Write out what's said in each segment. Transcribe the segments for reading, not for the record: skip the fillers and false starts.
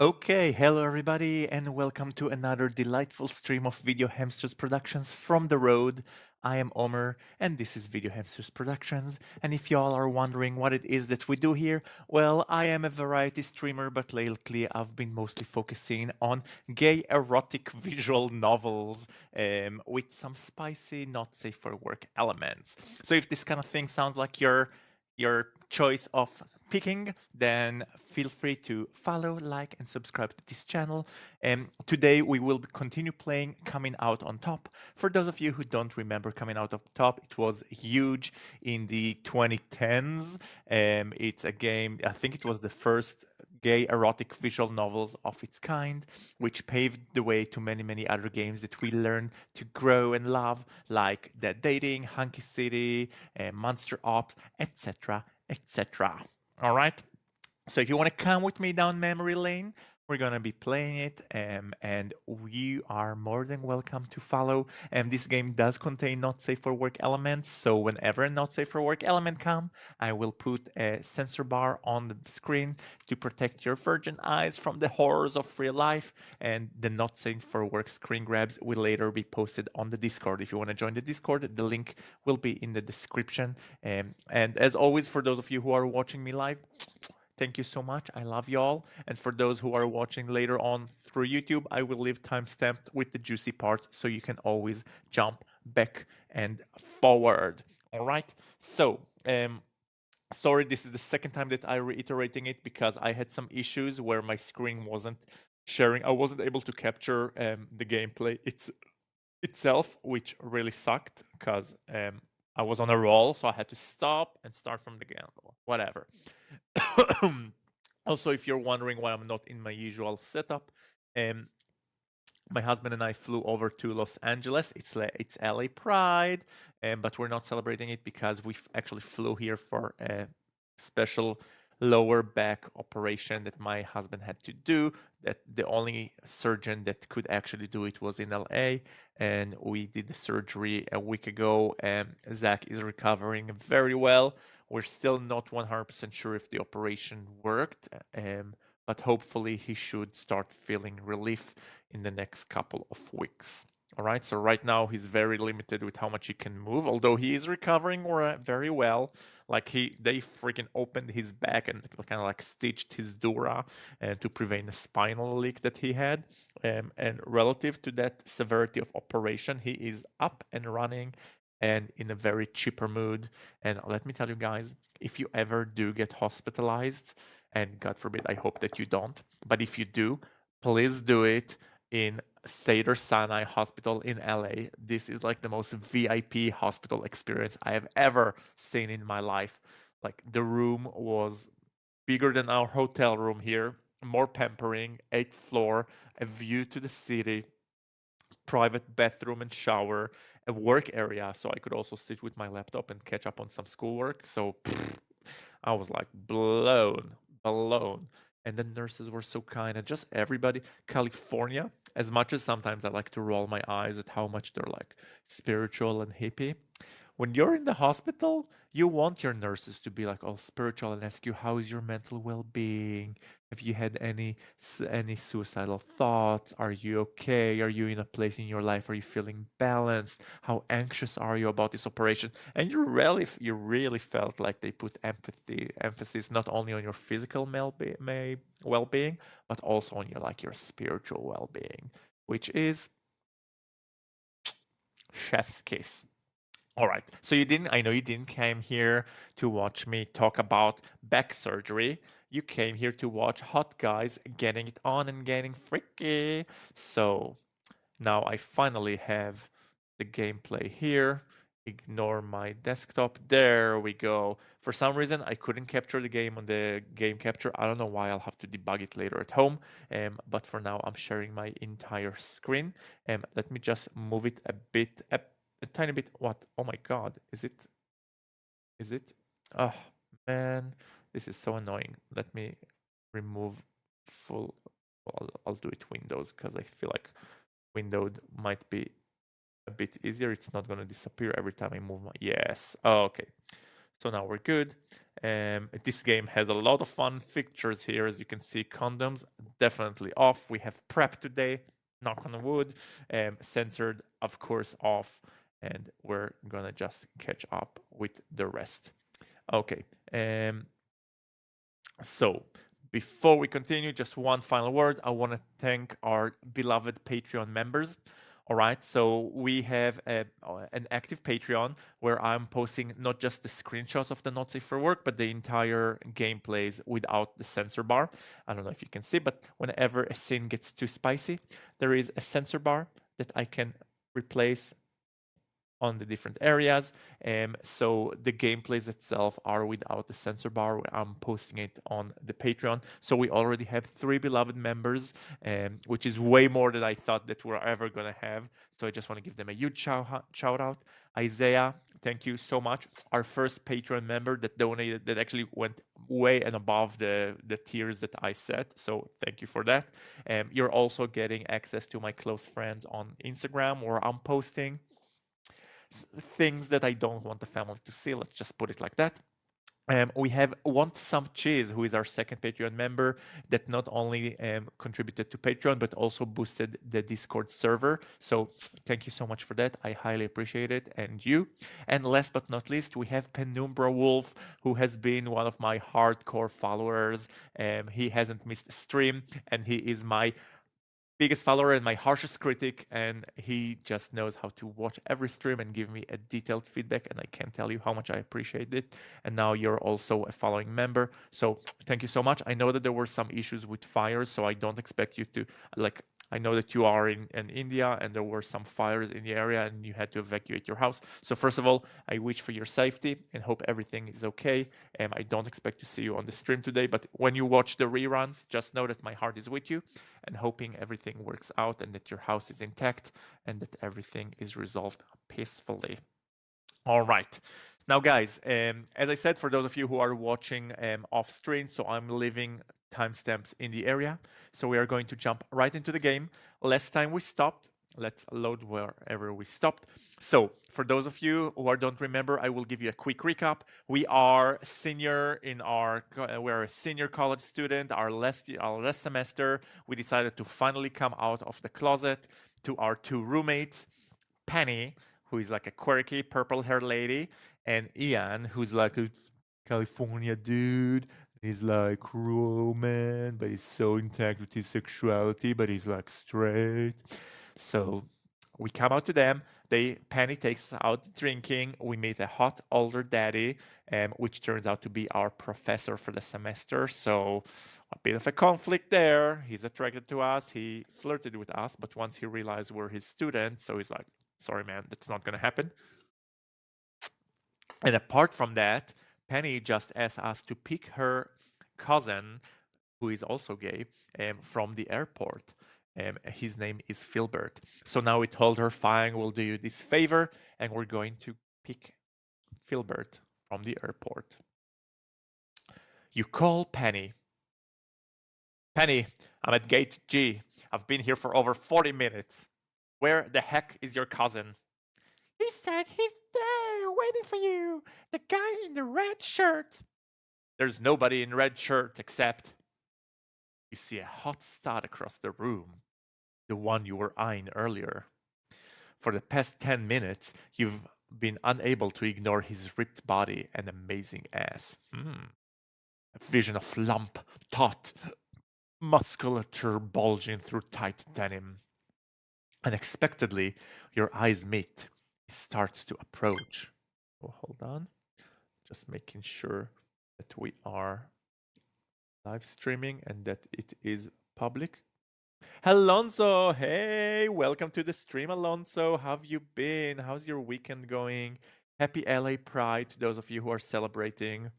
Okay, hello everybody, and welcome to another delightful stream of Video Hamsters Productions from the road. I am Omer, and this is Video Hamsters Productions. And if y'all are wondering what it is that we do here, well, I am a variety streamer, but lately I've been mostly focusing on gay erotic visual novels with some spicy, not safe for work elements. So if this kind of thing sounds like your choice of picking, then feel free to follow, like, and subscribe to this channel. Today we will continue playing Coming Out on Top. For those of you who don't remember Coming Out on Top, it was huge in the 2010s. It's a game, I think it was the first gay erotic visual novels of its kind, which paved the way to many, many other games that we learn to grow and love, like Dead Dating, Hunky City, Monster Ops, etc., etc. All right. So if you want to come with me down memory lane, we're gonna be playing it, and you are more than welcome to follow. And this game does contain not safe for work elements, so whenever a not safe for work element come, I will put a censor bar on the screen to protect your virgin eyes from the horrors of real life. And the not safe for work screen grabs will later be posted on the Discord. If you want to join the Discord, the link will be in the description. And as always, for those of you who are watching me live, thank you so much. I love y'all. And for those who are watching later on through YouTube, I will leave timestamped with the juicy parts so you can always jump back and forward. All right. So, sorry, this is the second time that I'm reiterating it because I had some issues where my screen wasn't sharing. I wasn't able to capture the gameplay itself, which really sucked because I was on a roll, so I had to stop and start from the game. Whatever. Also, if you're wondering why I'm not in my usual setup, um, my husband and I flew over to Los Angeles. It's LA Pride, but we're not celebrating it because we actually flew here for a special lower back operation that my husband had to do. That the only surgeon that could actually do it was in LA, and we did the surgery a week ago. And Zach is recovering very well. We're still not 100% sure if the operation worked, but hopefully he should start feeling relief in the next couple of weeks. All right, so right now he's very limited with how much he can move, although he is recovering very well. Like they freaking opened his back and kind of like stitched his dura to prevent a spinal leak that he had. And relative to that severity of operation, he is up and running and in a very chipper mood. And let me tell you guys, if you ever do get hospitalized, and God forbid, I hope that you don't, but if you do, please do it in Seder Sinai Hospital in LA. This is like the most VIP hospital experience I have ever seen in my life. Like the room was bigger than our hotel room here, more pampering, eighth floor, a view to the city, private bathroom and shower, a work area, so I could also sit with my laptop and catch up on some schoolwork. So I was like blown. And the nurses were so kind, and just everybody. California, as much as sometimes I like to roll my eyes at how much they're like spiritual and hippie, when you're in the hospital, you want your nurses to be like all spiritual and ask you how is your mental well-being. Have you had any suicidal thoughts? Are you okay? Are you in a place in your life? Are you feeling balanced? How anxious are you about this operation? And you really felt like they put emphasis not only on your physical well-being, but also on your spiritual well-being, which is chef's kiss. All right. So I know you didn't came here to watch me talk about back surgery. You came here to watch hot guys getting it on and getting freaky. So now I finally have the gameplay here. Ignore my desktop. There we go. For some reason, I couldn't capture the game on the game capture. I don't know why. I'll have to debug it later at home. But for now, I'm sharing my entire screen. Let me just move it a tiny bit. What? Oh my god. Is it? Is it? Oh, man. This is so annoying. Let me remove full. I'll do it Windows because I feel like windowed might be a bit easier. It's not going to disappear every time I move my. Yes. Oh, okay. So now we're good. This game has a lot of fun features here. As you can see, condoms definitely off. We have prep today, knock on wood. Censored, of course, off. And we're gonna just catch up with the rest. Okay. So before we continue, just one final word. I want to thank our beloved Patreon members. All right, so we have an active Patreon where I'm posting not just the screenshots of the Not Safe for Work, but the entire gameplays without the censor bar. I don't know if you can see, but whenever a scene gets too spicy, there is a censor bar that I can replace on the different areas. So the gameplays itself are without the censor bar. I'm posting it on the Patreon. So we already have 3 beloved members, which is way more than I thought that we're ever going to have. So I just want to give them a huge shout out. Isaiah, thank you so much. Our first Patreon member that donated, that actually went way and above the tiers that I set. So thank you for that. You're also getting access to my close friends on Instagram, where I'm posting things that I don't want the family to see. Let's just put it like that. We have Want Some Cheese, who is our second Patreon member, that not only contributed to Patreon, but also boosted the Discord server. So thank you so much for that. I highly appreciate it. And you. And last but not least, we have Penumbra Wolf, who has been one of my hardcore followers. He hasn't missed a stream, and he is my biggest follower and my harshest critic, and he just knows how to watch every stream and give me a detailed feedback, and I can't tell you how much I appreciate it. And now you're also a following member, so thank you so much. I know that there were some issues with fires, so I don't expect you to, like, I know that you are in India and there were some fires in the area and you had to evacuate your house. So first of all, I wish for your safety and hope everything is okay. I don't expect to see you on the stream today, but when you watch the reruns, just know that my heart is with you and hoping everything works out and that your house is intact and that everything is resolved peacefully. All right. Now, guys, as I said, for those of you who are watching off screen, so I'm leaving timestamps in the area. So we are going to jump right into the game. Last time we stopped, let's load wherever we stopped. So for those of you who don't remember, I will give you a quick recap. We are senior in we're a senior college student. Our last semester, we decided to finally come out of the closet to our 2 roommates, Penny, who is like a quirky purple-haired lady, and Ian, who's like a California dude. He's like cruel man, but he's so intact with his sexuality, but he's like straight. So we come out to them. Penny takes us out drinking. We meet a hot older daddy, which turns out to be our professor for the semester. So a bit of a conflict there. He's attracted to us. He flirted with us, but once he realized we're his students, so he's like, sorry, man, that's not gonna happen. And apart from that, Penny just asked us to pick her cousin, who is also gay, from the airport. His name is Filbert. So now we told her, fine, we'll do you this favor, and we're going to pick Filbert from the airport. You call Penny. Penny, I'm at gate G. I've been here for over 40 minutes. Where the heck is your cousin? He said he's there waiting for you. The guy in the red shirt. There's nobody in red shirt except. You see a hot stud across the room. The one you were eyeing earlier. For the past 10 minutes, you've been unable to ignore his ripped body and amazing ass. A vision of lump, taut, musculature bulging through tight denim. Unexpectedly, your eyes meet. He starts to approach. Oh, hold on. Just making sure that we are live streaming and that it is public. Alonso, hey, welcome to the stream, Alonso. How have you been? How's your weekend going? Happy LA Pride to those of you who are celebrating.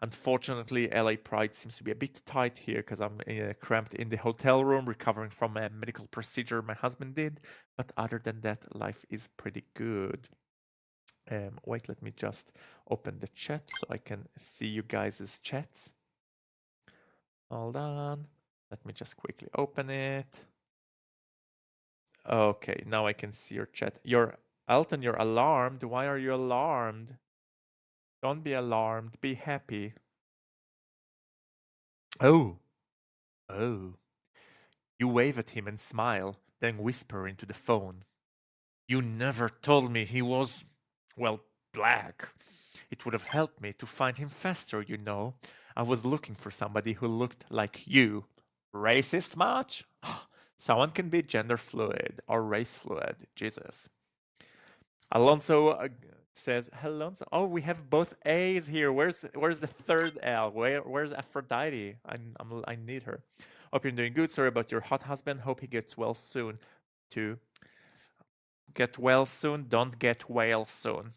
Unfortunately, LA Pride seems to be a bit tight here because I'm cramped in the hotel room recovering from a medical procedure my husband did. But other than that, life is pretty good. Wait, let me just open the chat so I can see you guys' chats. Hold on. Let me just quickly open it. Okay, now I can see your chat. Alton, you're alarmed. Why are you alarmed? Don't be alarmed. Be happy. Oh, oh. You wave at him and smile, then whisper into the phone. You never told me he was, well, black. It would have helped me to find him faster, you know. I was looking for somebody who looked like you. Racist much? Someone can be gender fluid or race fluid. Jesus. Alonso says, "Hello." Oh, we have both A's here. Where's the third L? Where's Aphrodite? I need her. Hope you're doing good. Sorry about your hot husband. Hope he gets well soon. To get well soon, don't get well soon.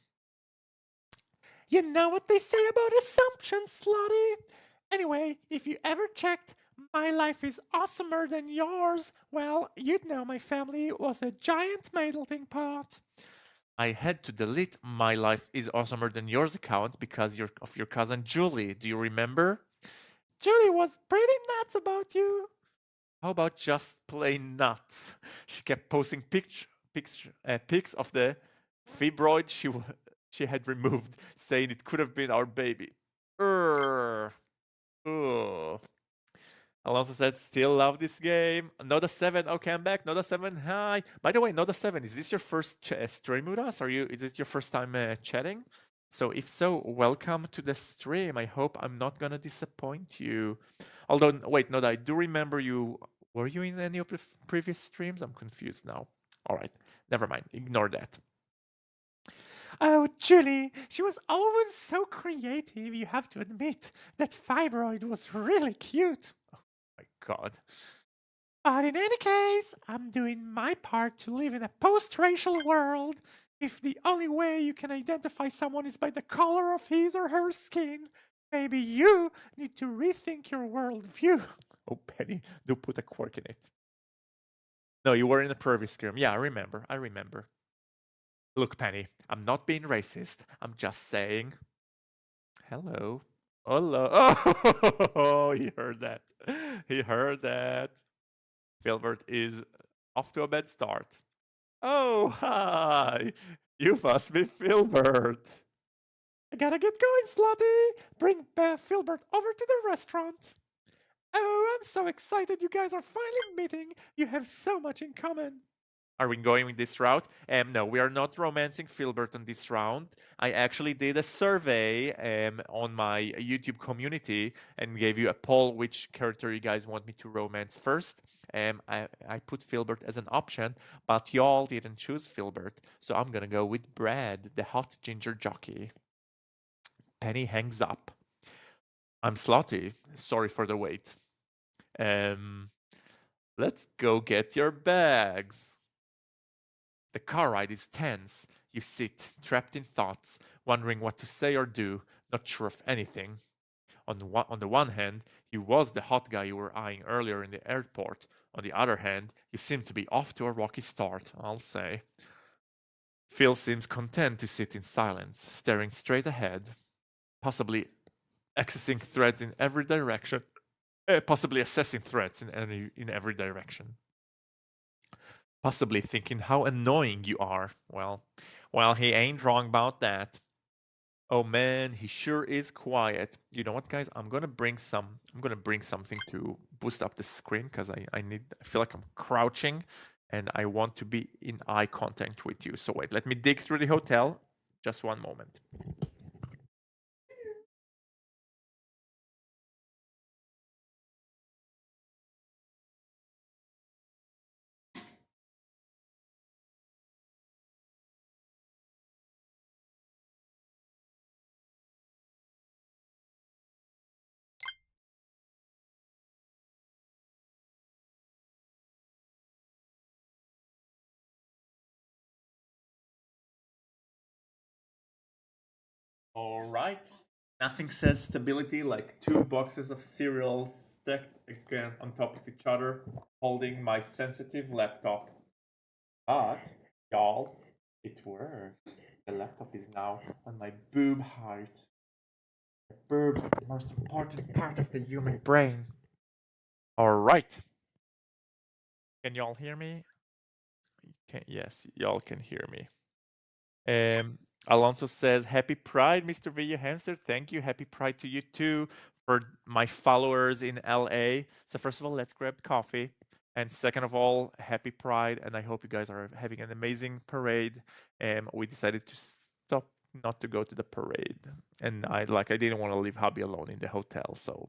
You know what they say about assumptions, Slotty. Anyway, if you ever checked, my life is awesomer than yours. Well, you'd know my family was a giant melting pot. I had to delete my life is awesomer than yours account because of your cousin Julie. Do you remember? Julie was pretty nuts about you. How about just plain nuts? She kept posting pics of the fibroid she had removed, saying it could have been our baby. Ugh. Ugh. Alonso said, still love this game. Noda 7, okay, I'm back. Noda 7, hi. By the way, Noda 7, is this your first stream with us? Is it your first time chatting? So if so, welcome to the stream. I hope I'm not gonna disappoint you. Although, wait, Noda, I do remember you. Were you in any of the previous streams? I'm confused now. All right, never mind. Ignore that. Oh, Julie, she was always so creative, you have to admit. That fibroid was really cute. Oh my god. But in any case, I'm doing my part to live in a post-racial world. If the only way you can identify someone is by the color of his or her skin, maybe you need to rethink your worldview. Oh, Penny, do put a quirk in it. No, you were in the previous game. Yeah, I remember. Look, Penny, I'm not being racist. I'm just saying. Hello. Hello. Oh, he heard that. He heard that. Filbert is off to a bad start. Oh, hi. You must be Filbert. I gotta get going, Slotty. Bring Filbert over to the restaurant. Oh, I'm so excited you guys are finally meeting. You have so much in common. Are we going with this route? No, we are not romancing Filbert on this round. I actually did a survey on my YouTube community and gave you a poll which character you guys want me to romance first. I put Filbert as an option, but y'all didn't choose Filbert, so I'm gonna go with Brad, the hot ginger jockey. Penny hangs up. I'm Slotty. Sorry for the wait. Let's go get your bags. The car ride is tense. You sit, trapped in thoughts, wondering what to say or do, not sure of anything. On the one hand, he was the hot guy you were eyeing earlier in the airport. On the other hand, you seem to be off to a rocky start, I'll say. Phil seems content to sit in silence, staring straight ahead, possibly accessing threads in every direction. Possibly assessing threats in every direction. Possibly thinking how annoying you are. Well, he ain't wrong about that. Oh man, he sure is quiet. You know what, guys? I'm gonna bring something to boost up the screen because I feel like I'm crouching and I want to be in eye contact with you. So wait, let me dig through the hotel. Just one moment. All right. Nothing says stability like two boxes of cereals stacked again on top of each other, holding my sensitive laptop. But, y'all, it works. The laptop is now on my boob height. The boobs are the most important part of the human brain. All right. Can y'all hear me? Yes, y'all can hear me. Alonso says, Happy Pride, Mr. Video Hamster. Thank you. Happy Pride to you too. For my followers in LA. So, first of all, let's grab coffee. And second of all, happy Pride. And I hope you guys are having an amazing parade. We decided to stop not to go to the parade. And I didn't want to leave hubby alone in the hotel. So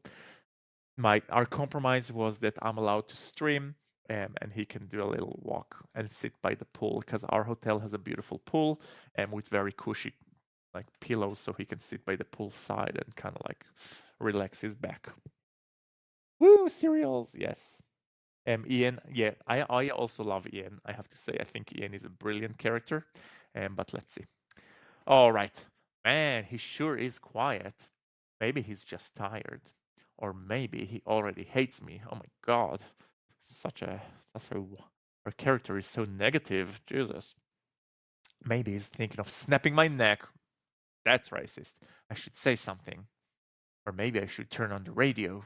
our compromise was that I'm allowed to stream and he can do a little walk and sit by the pool because our hotel has a beautiful pool and with very cushy like pillows so he can sit by the pool side and kind of like relax his back. Woo, cereals, yes. Ian, yeah, I also love Ian. I have to say, I think Ian is a brilliant character. But let's see. All right, man, he sure is quiet. Maybe he's just tired, or maybe he already hates me. Oh my God, our character is so negative. Jesus. Maybe he's thinking of snapping my neck. That's racist. I should say something. Or maybe I should turn on the radio.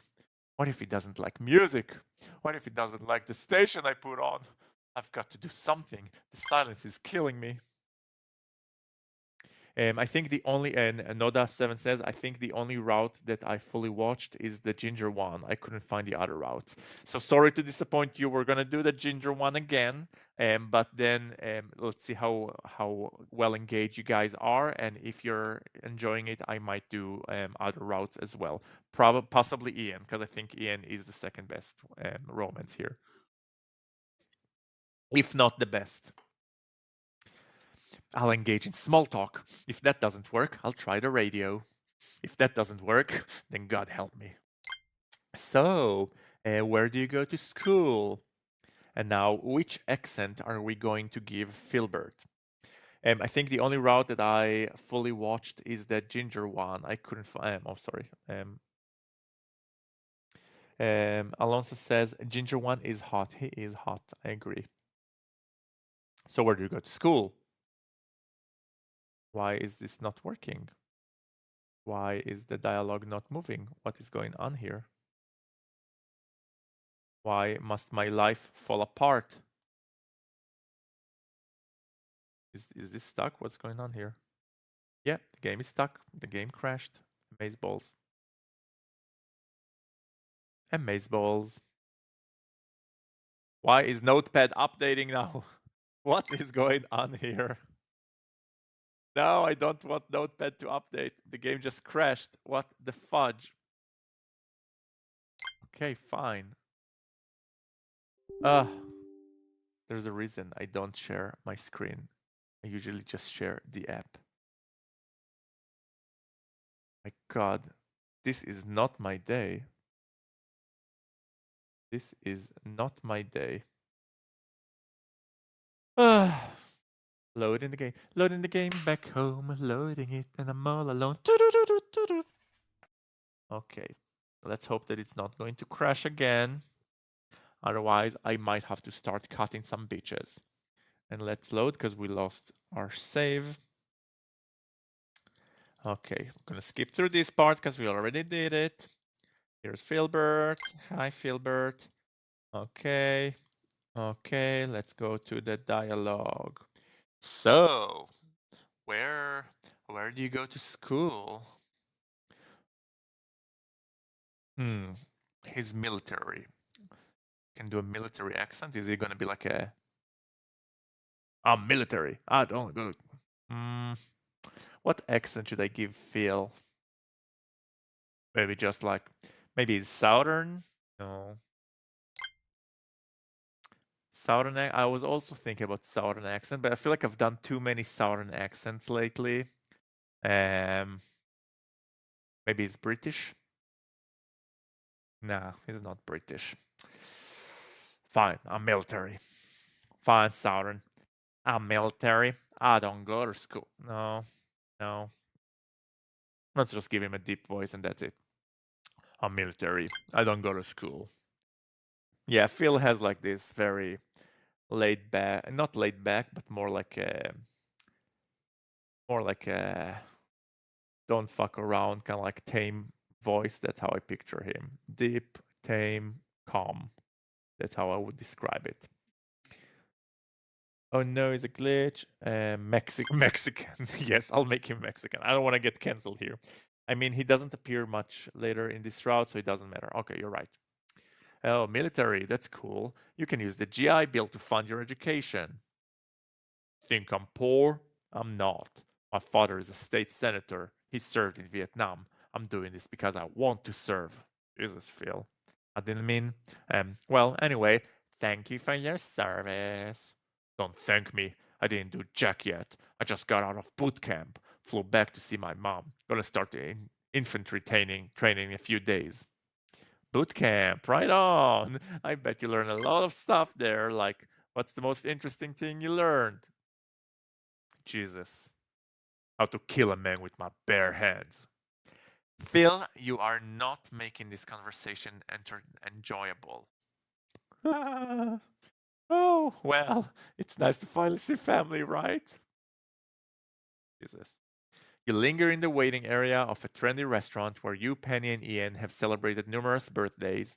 What if he doesn't like music? What if he doesn't like the station I put on? I've got to do something. The silence is killing me. I think the only, and Noda7 says, I think the only route that I fully watched is the ginger one. I couldn't find the other routes. So sorry to disappoint you. We're going to do the ginger one again. But then let's see how well engaged you guys are. And if you're enjoying it, I might do other routes as well. Possibly Ian, because I think Ian is the second best romance here. If not the best. I'll engage in small talk. If that doesn't work, I'll try the radio. If that doesn't work, then God help me. So, where do you go to school? And now, which accent are we going to give Filbert? I think the only route that I fully watched is the ginger one. I couldn't find. Oh, sorry. Alonso says ginger one is hot. He is hot. I agree. So, where do you go to school? Why is this not working? Why is the dialogue not moving? What is going on here? Why must my life fall apart? Is this stuck? What's going on here? Yeah, the game is stuck. The game crashed. Amazeballs. Amazeballs. Why is Notepad updating now? What is going on here? No, I don't want Notepad to update. The game just crashed. What the fudge? Okay, fine. There's a reason I don't share my screen. I usually just share the app. My God, this is not my day. This is not my day. Loading the game. Loading the game back home. Loading it and I'm all alone. Okay. Let's hope that it's not going to crash again. Otherwise, I might have to start cutting some bitches. And let's load because we lost our save. Okay, I'm gonna skip through this part because we already did it. Here's Filbert. Hi, Filbert. Okay. Okay, let's go to the dialogue. So, where do you go to school? He's military. Can do a military accent. Is he gonna be like a? I'm military. I don't go. What accent should I give Phil? Maybe just like maybe southern. No. Southern. I was also thinking about southern accent, but I feel like I've done too many southern accents lately. Maybe he's British. Nah, he's not British. Fine, I'm military. Fine, southern. I'm military. I don't go to school. No. Let's just give him a deep voice and that's it. I'm military. I don't go to school. Yeah, Phil has like this very laid back, not laid back, but more like a don't fuck around, kind of like tame voice. That's how I picture him. Deep, tame, calm. That's how I would describe it. Oh no, it's a glitch. Mexican. Yes, I'll make him Mexican. I don't want to get canceled here. I mean, he doesn't appear much later in this route, so it doesn't matter. Okay, you're right. Oh, military. That's cool. You can use the GI Bill to fund your education. Think I'm poor? I'm not. My father is a state senator. He served in Vietnam. I'm doing this because I want to serve. Jesus, Phil. I didn't mean. Well, anyway, thank you for your service. Don't thank me. I didn't do jack yet. I just got out of boot camp. Flew back to see my mom. Gonna start the infantry training in a few days. Boot camp, right on. I bet you learn a lot of stuff there. Like, what's the most interesting thing you learned? Jesus, how to kill a man with my bare hands. Phil, you are not making this conversation enjoyable. Oh, well, it's nice to finally see family, right? Jesus. You linger in the waiting area of a trendy restaurant where you, Penny, and Ian have celebrated numerous birthdays.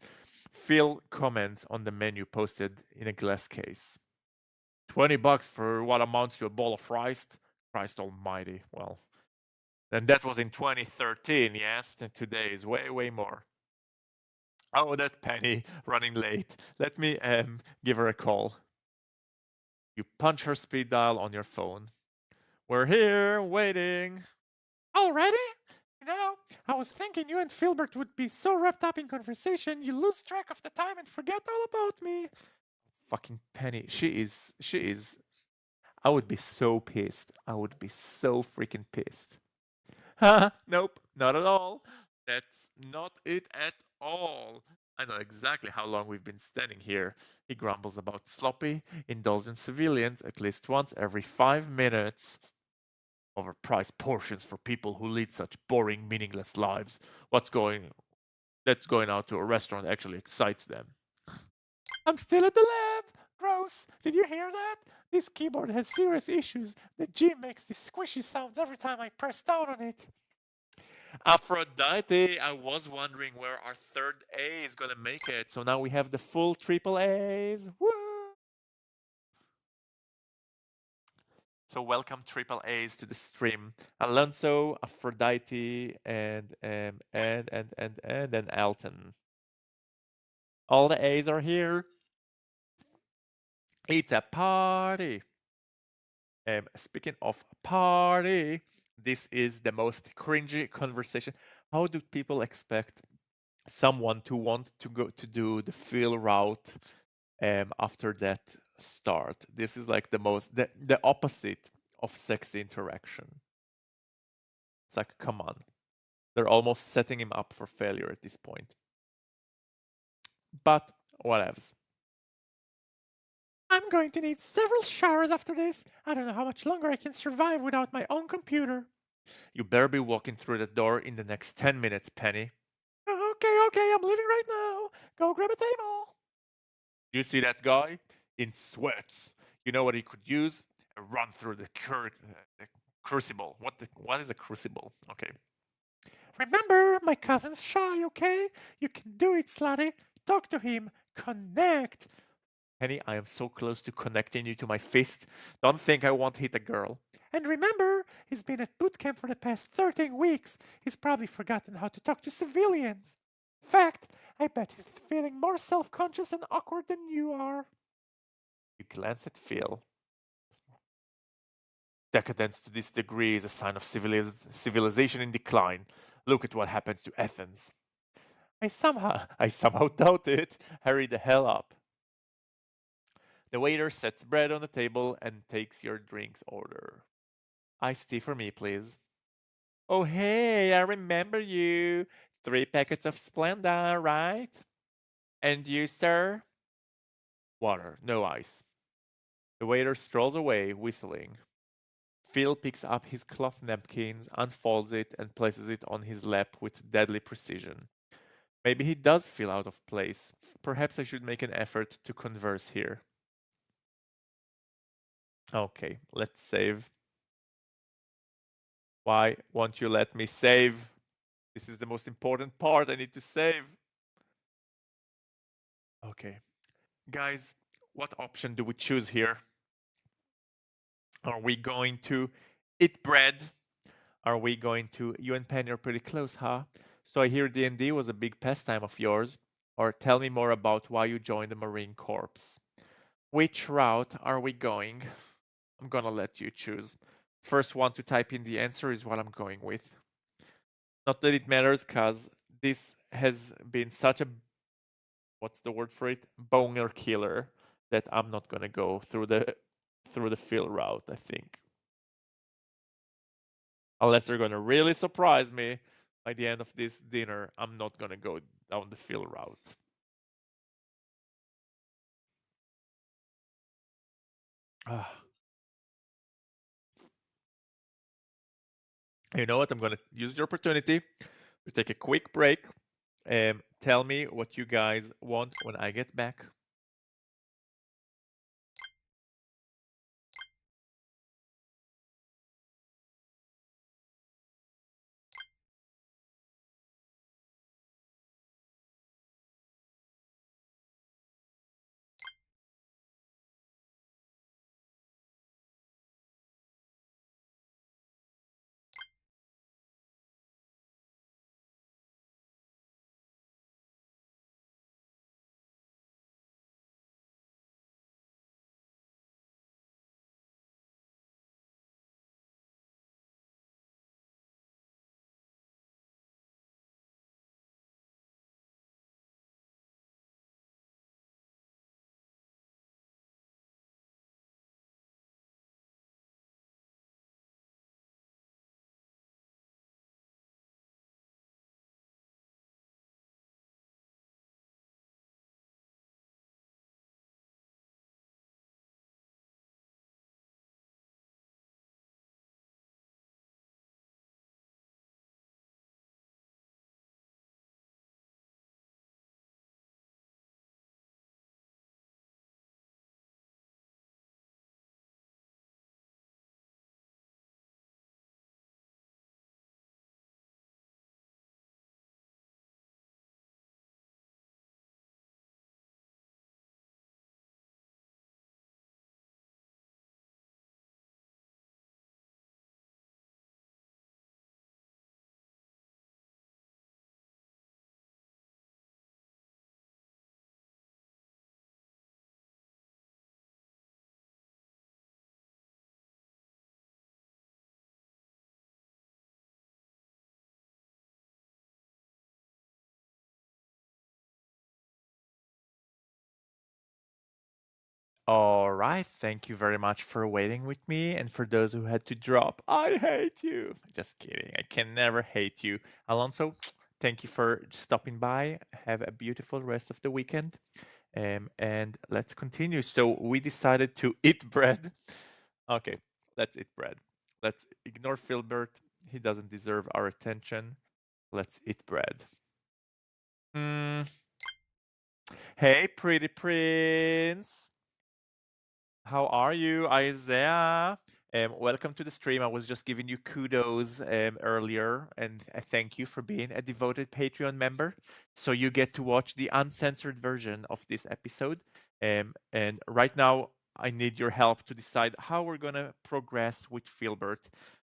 Phil comments on the menu posted in a glass case. $20 for what amounts to a bowl of rice? Christ almighty. Well, and that was in 2013, yes? And today is way, way more. Oh, that Penny running late. Let me give her a call. You punch her speed dial on your phone. We're here, waiting. Already? You know, I was thinking you and Filbert would be so wrapped up in conversation you lose track of the time and forget all about me. Fucking Penny. She is. I would be so pissed. I would be so freaking pissed. Nope, not at all. That's not it at all. I know exactly how long we've been standing here. He grumbles about sloppy, indulgent civilians at least once every 5 minutes. Overpriced portions for people who lead such boring, meaningless lives. That's going out to a restaurant actually excites them. I'm still at the lab. Gross. Did you hear that? This keyboard has serious issues. The G makes these squishy sounds every time I press down on it. Aphrodite, I was wondering where our third A is gonna make it. So now we have the full triple A's. Woo! So welcome triple A's to the stream. Alonso, Aphrodite, and then Alton. All the A's are here. It's a party. Speaking of party, this is the most cringy conversation. How do people expect someone to want to go to do the fill route after that start? This is like the opposite of sexy interaction. It's like, come on. They're almost setting him up for failure at this point. But whatevs. I'm going to need several showers after this. I don't know how much longer I can survive without my own computer. You better be walking through the door in the next 10 minutes, Penny. Okay, I'm leaving right now. Go grab a table. You see that guy? In sweats. You know what he could use? A run through the crucible. What is a crucible? Okay. Remember, my cousin's shy, okay? You can do it, Slutty. Talk to him. Connect. Penny, I am so close to connecting you to my fist. Don't think I won't hit a girl. And remember, he's been at boot camp for the past 13 weeks. He's probably forgotten how to talk to civilians. Fact, I bet he's feeling more self-conscious and awkward than you are. You glance at Phil. Decadence to this degree is a sign of civilization in decline. Look at what happened to Athens. I somehow doubt it. Hurry the hell up. The waiter sets bread on the table and takes your drinks order. Iced tea for me, please. Oh, hey, I remember you. 3 packets of Splenda, right? And you, sir? Water, no ice. The waiter strolls away, whistling. Phil picks up his cloth napkins, unfolds it, and places it on his lap with deadly precision. Maybe he does feel out of place. Perhaps I should make an effort to converse here. Okay, let's save. Why won't you let me save? This is the most important part. I need to save. Okay. Guys, what option do we choose here? Are we going to eat bread? Are we going to? You and Penny are pretty close, huh? So I hear D&D was a big pastime of yours. Or tell me more about why you joined the Marine Corps. Which route are we going? I'm gonna let you choose. First one to type in the answer is what I'm going with. Not that it matters, cause this has been such a, what's the word for it? Boner killer, that I'm not gonna go through the fill route, I think. Unless they're gonna really surprise me by the end of this dinner, I'm not gonna go down the fill route. Ah, you know what? I'm gonna use the opportunity to take a quick break and tell me what you guys want when I get back. All right, thank you very much for waiting with me. And for those who had to drop, I hate you. Just kidding. I can never hate you. Alonso, thank you for stopping by. Have a beautiful rest of the weekend. And let's continue. So we decided to eat bread. Okay, let's eat bread. Let's ignore Filbert. He doesn't deserve our attention. Let's eat bread. Mm, hey, pretty prince. How are you, Isaiah? Welcome to the stream. I was just giving you kudos earlier, and I thank you for being a devoted Patreon member. So you get to watch the uncensored version of this episode. And right now, I need your help to decide how we're gonna progress with Filbert,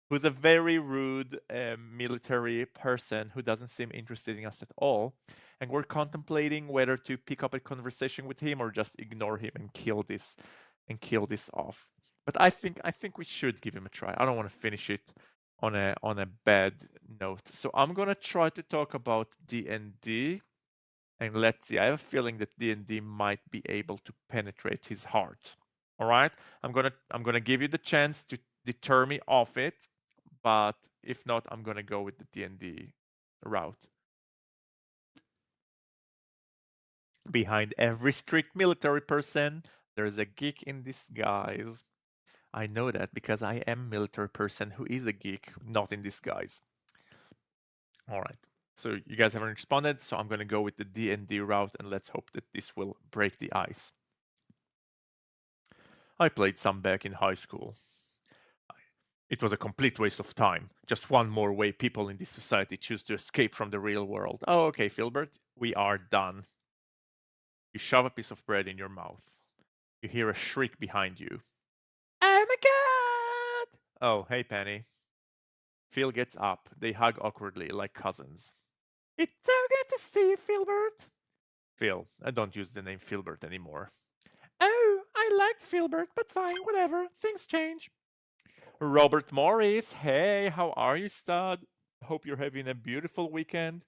who's a very rude military person who doesn't seem interested in us at all. And we're contemplating whether to pick up a conversation with him or just ignore him and kill this off. But I think we should give him a try. I don't want to finish it on a bad note. So I'm gonna try to talk about D&D, and let's see. I have a feeling that D&D might be able to penetrate his heart. All right, I'm gonna give you the chance to deter me off it, but if not, I'm gonna go with the D&D route. Behind every strict military person, there's a geek in disguise. I know that because I am a military person who is a geek, not in disguise. All right. So you guys haven't responded, so I'm going to go with the D&D route, and let's hope that this will break the ice. I played some back in high school. It was a complete waste of time. Just one more way people in this society choose to escape from the real world. Oh, okay, Filbert, we are done. You shove a piece of bread in your mouth. You hear a shriek behind you. Oh my god! Oh, hey, Penny. Phil gets up. They hug awkwardly like cousins. It's so good to see you, Filbert. Phil, I don't use the name Filbert anymore. Oh, I liked Filbert, but fine, whatever. Things change. Robert Morris, hey, how are you, stud? Hope you're having a beautiful weekend.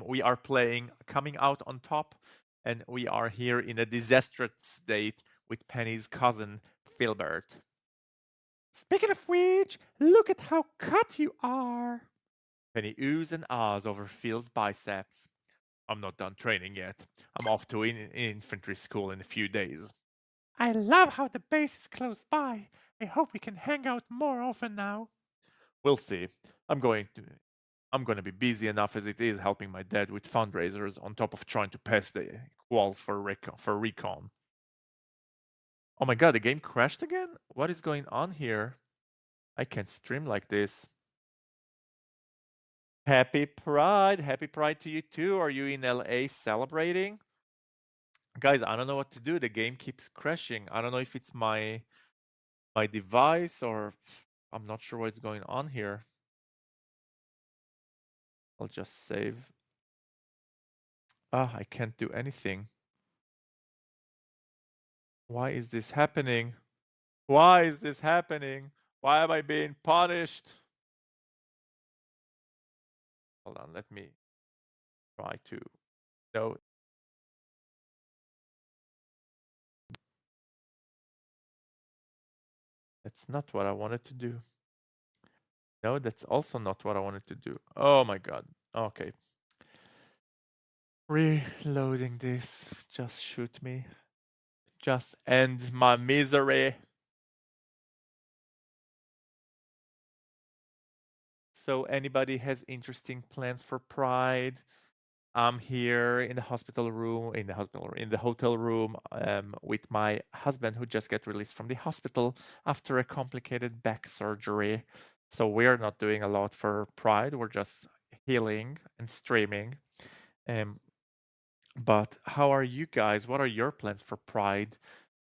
We are playing Coming Out on Top, and we are here in a disastrous state with Penny's cousin, Filbert. Speaking of which, look at how cut you are. Penny oohs and ahs over Phil's biceps. I'm not done training yet. I'm off to infantry school in a few days. I love how the base is close by. I hope we can hang out more often now. We'll see. I'm going to I'm going to be busy enough as it is helping my dad with fundraisers on top of trying to pass the quals for recon. Oh my god, the game crashed again? What is going on here? I can't stream like this. Happy Pride. Happy Pride to you too. Are you in LA celebrating? Guys, I don't know what to do. The game keeps crashing. I don't know if it's my device or I'm not sure what's going on here. I'll just save. I can't do anything. Why is this happening? Why is this happening? Why am I being punished? Hold on, let me try to. No. That's not what I wanted to do. No, that's also not what I wanted to do. Oh my god. Okay. Reloading this. Just shoot me. Just end my misery. So anybody has interesting plans for Pride? I'm here in the hotel room with my husband who just got released from the hospital after a complicated back surgery. So we're not doing a lot for Pride. We're just healing and streaming. Um, but how are you guys? What are your plans for Pride?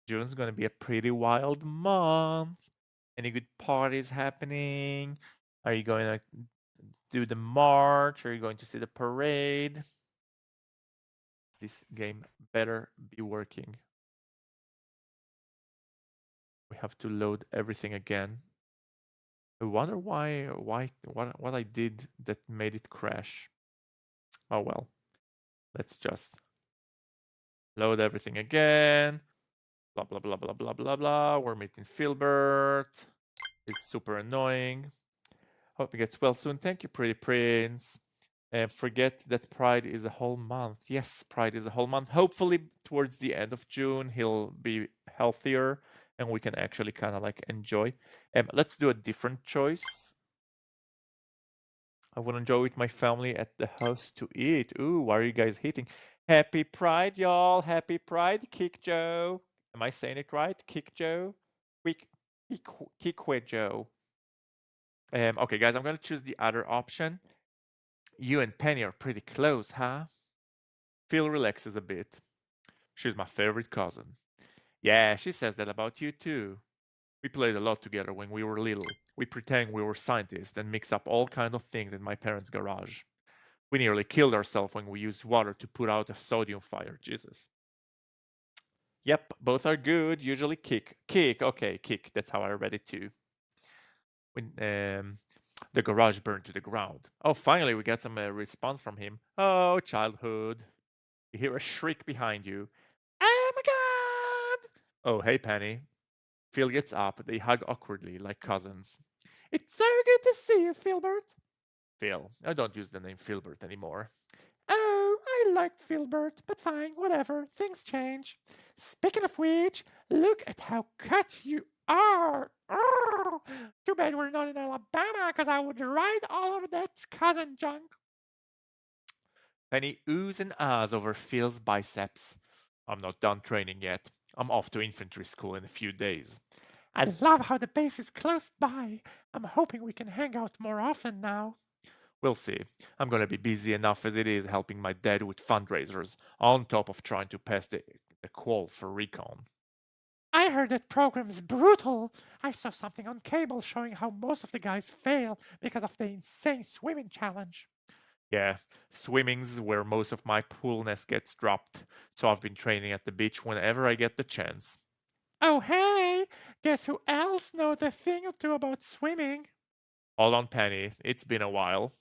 June's going to be a pretty wild month. Any good parties happening? Are you going to do the march? Are you going to see the parade? This game better be working. We have to load everything again. I wonder what I did that made it crash. Oh well. Let's just load everything again. Blah blah blah blah blah blah blah. We're meeting Filbert. It's super annoying. Hope he gets well soon. Thank you, pretty prince. Forget that Pride is a whole month. Yes, Pride is a whole month. Hopefully, towards the end of June, he'll be healthier and we can actually kind of like enjoy. Let's do a different choice. I want to enjoy with my family at the house to eat. Ooh, why are you guys hating? Happy Pride, y'all. Happy Pride. Kick Joe. Am I saying it right? Kick Joe? Kick Joe. Okay, guys, I'm going to choose the other option. You and Penny are pretty close, huh? Phil relaxes a bit. She's my favorite cousin. Yeah, she says that about you too. We played a lot together when we were little. We pretend we were scientists and mix up all kind of things in my parents' garage. We nearly killed ourselves when we used water to put out a sodium fire. Jesus. Yep, both are good. Usually kick. Kick, okay, kick. That's how I read it too. When the garage burned to the ground. Oh, finally we got some response from him. Oh, childhood. You hear a shriek behind you. Oh my god! Oh, hey, Penny. Phil gets up. They hug awkwardly like cousins. It's so good to see you, Filbert. Phil. I don't use the name Filbert anymore. Oh, I liked Filbert, but fine, whatever. Things change. Speaking of which, look at how cut you are. Oh, too bad we're not in Alabama, because I would ride all of that cousin junk. Penny oohs and ahs over Phil's biceps. I'm not done training yet. I'm off to infantry school in a few days. I love how the base is close by. I'm hoping we can hang out more often now. We'll see. I'm gonna be busy enough as it is helping my dad with fundraisers, on top of trying to pass the qual for recon. I heard that program's brutal. I saw something on cable showing how most of the guys fail because of the insane swimming challenge. Yeah, swimming's where most of my poolness gets dropped, so I've been training at the beach whenever I get the chance. Oh, hey! Guess who else knows a thing or two about swimming? Hold on, Penny, it's been a while.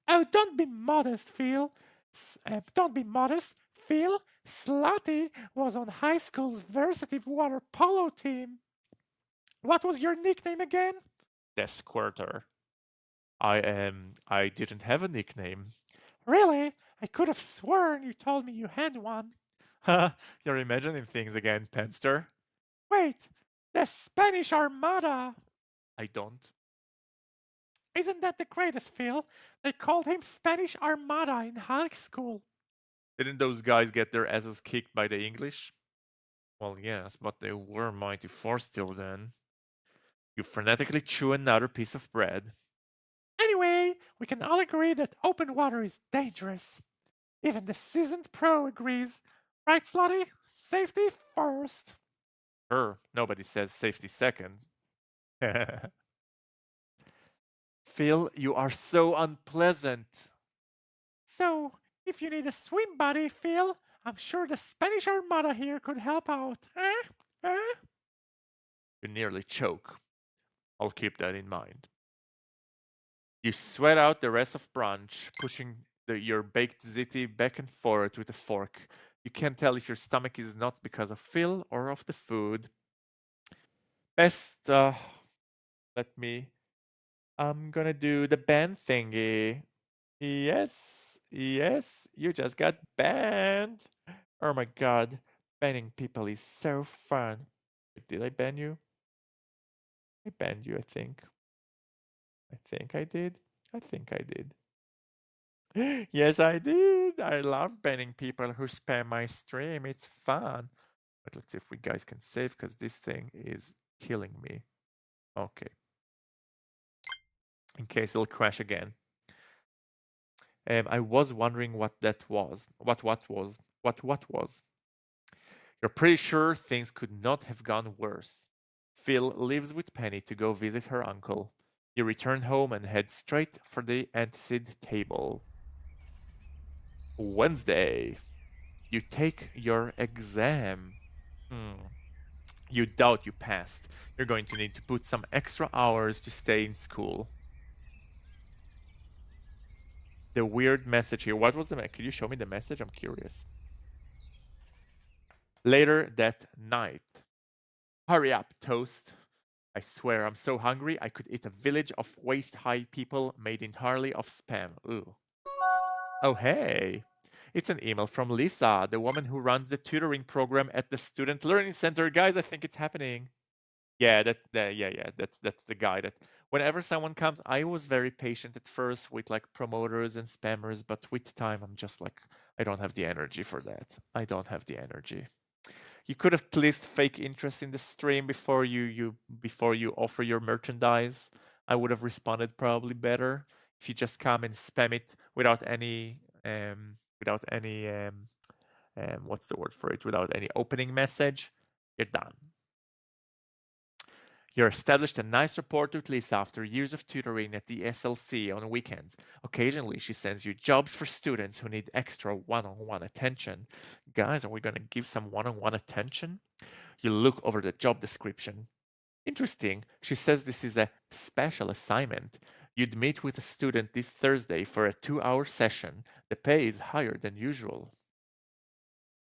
Oh, don't be modest, Phil. Don't be modest. Phil Slutty was on high school's varsity water polo team. What was your nickname again? The squirter. I didn't have a nickname. Really? I could have sworn you told me you had one. You're imagining things again, Penster. Wait, the Spanish Armada! I don't. Isn't that the greatest, Phil? They called him Spanish Armada in high school. Didn't those guys get their asses kicked by the English? Well, yes, but they were mighty forced till then. You frenetically chew another piece of bread. Anyway, we can all agree that open water is dangerous. Even the seasoned pro agrees. Right, Slotty? Safety first. Nobody says safety second. Phil, you are so unpleasant. So, if you need a swim buddy, Phil, I'm sure the Spanish Armada here could help out. Eh? Eh? You nearly choke. I'll keep that in mind. You sweat out the rest of brunch, pushing your baked ziti back and forth with a fork. You can't tell if your stomach is not because of Phil or of the food. Best, let me. I'm gonna do the band thingy. Yes, yes, you just got banned. Oh my god, banning people is so fun. Did I ban you? I banned you, I think. I think I did. I think I did. Yes, I did. I love banning people who spam my stream. It's fun. But let's see if we guys can save because this thing is killing me. Okay. In case it'll crash again. I was wondering what that was. What was? What was? You're pretty sure things could not have gone worse. Phil leaves with Penny to go visit her uncle. You return home and head straight for the antacid table. Wednesday. You take your exam. You doubt you passed. You're going to need to put some extra hours to stay in school. The weird message here. What was the message? Could you show me the message? I'm curious. Later that night. Hurry up, Toast. I swear I'm so hungry I could eat a village of waist-high people made entirely of spam. Ooh. Oh, hey. It's an email from Lisa, the woman who runs the tutoring program at the Student Learning Center. Guys, I think it's happening. Yeah, that's the guy that whenever someone comes, I was very patient at first with like promoters and spammers, but with time I'm just like I don't have the energy for that. I don't have the energy. You could at least fake interest in the stream before you offer your merchandise. I would have responded probably better if you just come and spam it without any what's the word for it, without any opening message. You're done. You're established a nice rapport with Lisa after years of tutoring at the SLC on weekends. Occasionally, she sends you jobs for students who need extra one on one attention. Guys, are we going to give some one on one attention? You look over the job description. Interesting, she says this is a special assignment. You'd meet with a student this Thursday for a 2-hour session. The pay is higher than usual.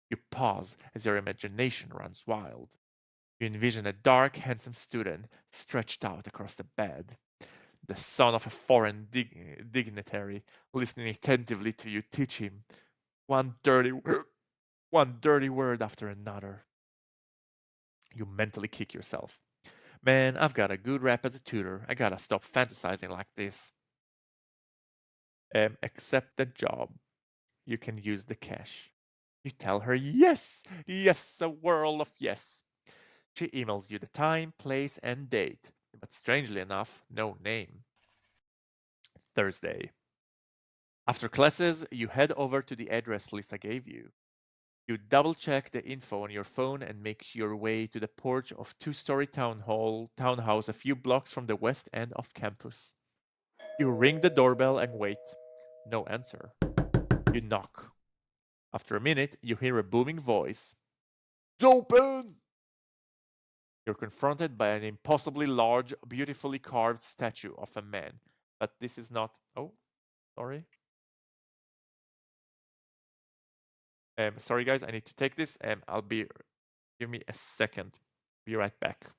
You pause as your imagination runs wild. You envision a dark, handsome student stretched out across the bed, the son of a foreign dignitary, listening attentively to you teach him one dirty word after another. You mentally kick yourself. Man, I've got a good rap as a tutor. I gotta stop fantasizing like this. Accept the job. You can use the cash. You tell her yes, yes, a whirl of yes. She emails you the time, place, and date, but strangely enough, no name. Thursday. After classes, you head over to the address Lisa gave you. You double check the info on your phone and make your way to the porch of two-story townhouse a few blocks from the west end of campus. You ring the doorbell and wait. No answer. You knock. After a minute, you hear a booming voice. It's open! You're confronted by an impossibly large, beautifully carved statue of a man. But this is not. Oh, sorry. Sorry, guys, I need to take this. I'll be. Give me a second. Be right back.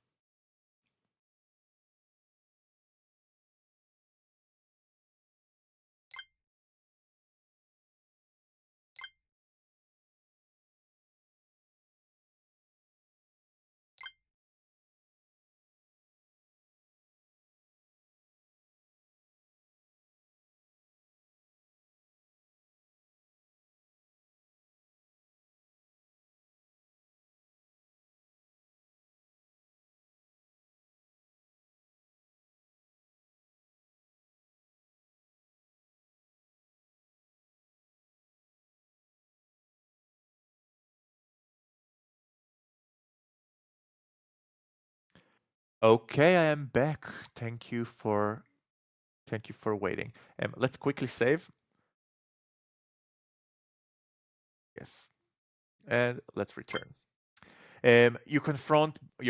Okay, I am back. Thank you for waiting. Let's quickly save. Yes. And let's return. You're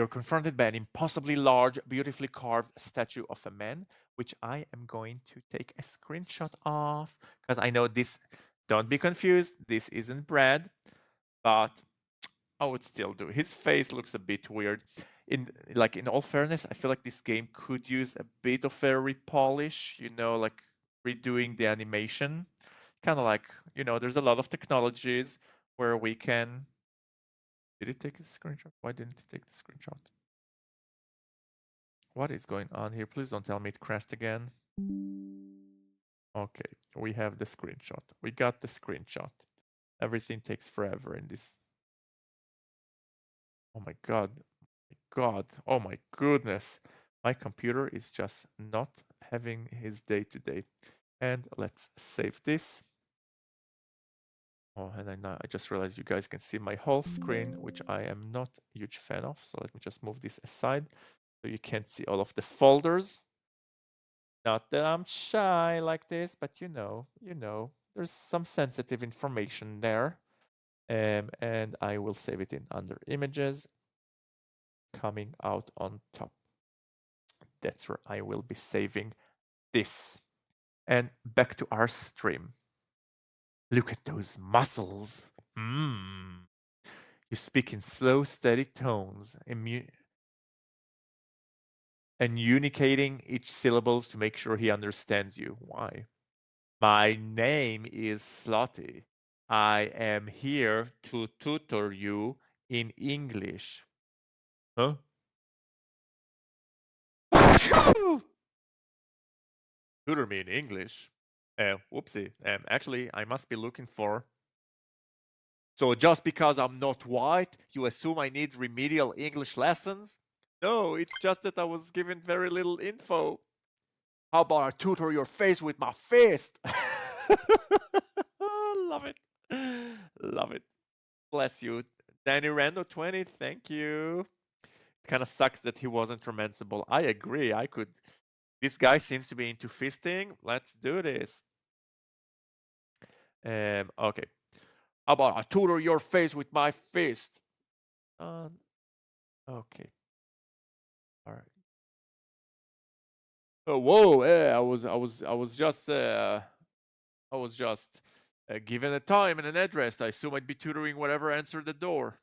confronted by an impossibly large, beautifully carved statue of a man, which I am going to take a screenshot of because I know this. Don't be confused. This isn't Brad, but I would still do. His face looks a bit weird. In all fairness, I feel like this game could use a bit of a repolish. Like redoing the animation. Kind of like there's a lot of technologies where we can. Did it take a screenshot? Why didn't it take the screenshot? What is going on here? Please don't tell me it crashed again. Okay, we have the screenshot. We got the screenshot. Everything takes forever in this. Oh my god. Oh my goodness. My computer is just not having his day today. And let's save this. Oh, and I just realized you guys can see my whole screen, which I am not a huge fan of. So let me just move this aside so you can't see all of the folders. Not that I'm shy like this, but there's some sensitive information there. And I will save it in under images, coming out on top. That's where I will be saving this. And back to our stream. Look at those muscles. You speak in slow, steady tones, and unicating each syllables to make sure he understands you. Why? My name is Slotty. I am here to tutor you in English. Huh? Tutor me in English? Whoopsie. Actually, I must be looking for. So just because I'm not white, you assume I need remedial English lessons? No, it's just that I was given very little info. How about I tutor your face with my fist? Love it. Love it. Bless you. Danny Rando 20, thank you. It kind of sucks that he wasn't romanceable. I agree. This guy seems to be into fisting. Let's do this. Okay. How about I tutor your face with my fist? Okay. All right. Oh, whoa! Yeah, I was just given a time and an address. I assume I'd be tutoring whatever answered the door.